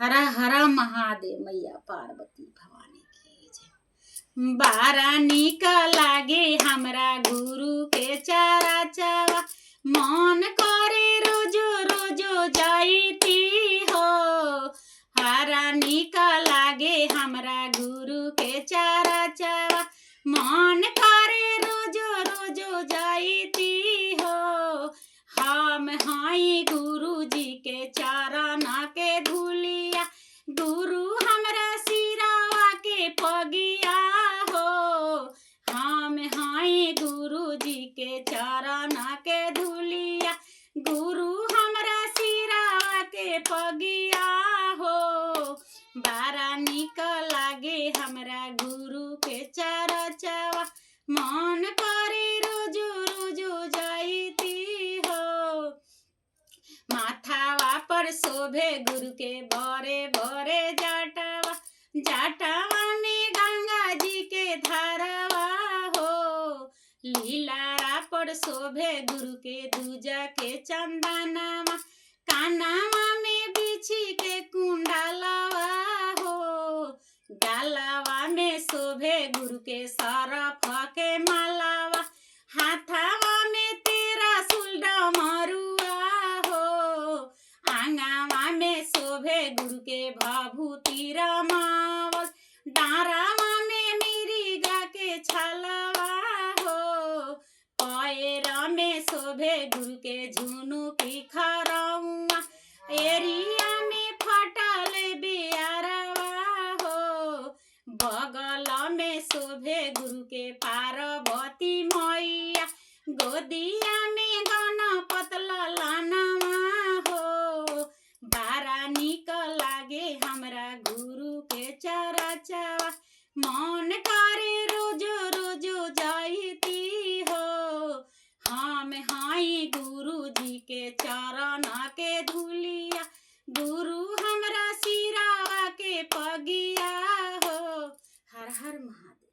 हरा हरा महादेव मैया पार्वती भवानी की जय। बारा निका लागे हमरा गुरु के चारा चावा, मन करे रोजो रोजो जाईती हो। हरा निका लागे हमरा गुरु के चारा चावा, मन करे रोजो रोजो जाईती हो। हम हाई गुरु जी के चरण के धूलिया, गुरु हमरा सिरावा के पगिया हो। हम हाई गुरु जी के चरण के धूलिया, गुरु हमरा सिरावा के पगिया हो। बारा निक लागे हमरा गुरु के चरचवा, मन करे रोजो रोजो जाईती हो। माथावा पर शोभे गुरु के बरे बरे जाटवा, जाटवा में गंगा जी के धारावा हो। लीलारा पर शोभे गुरु के दूजा के चंदनावा, कानावा में बिछी के कुंडलवा हो। गालावा में शोभे गुरु के सरफ के मालावा, हाथावा में तेरा सुलडा मरुआ हो। आंगावा में शोभे गुरु के भभूति रमावल, डारावा में मिरिगा के छलवा हो। पैर में शोभे गुरु के झुनु की खरौआ, एरिया में फटल बियारवा हो। बगल में शोभे गुरु के पार्वती मैया, गोदिया में गणपत ललनवा हो। बारा निक लागे हमरा गुरु के चरचवा, मन करे रोजो रोजो जाईती हो। हम हाई गुरु जी के चरण के धूलिया, गुरु हमरा सिरावा के पगिया हो। हर हर महादेव।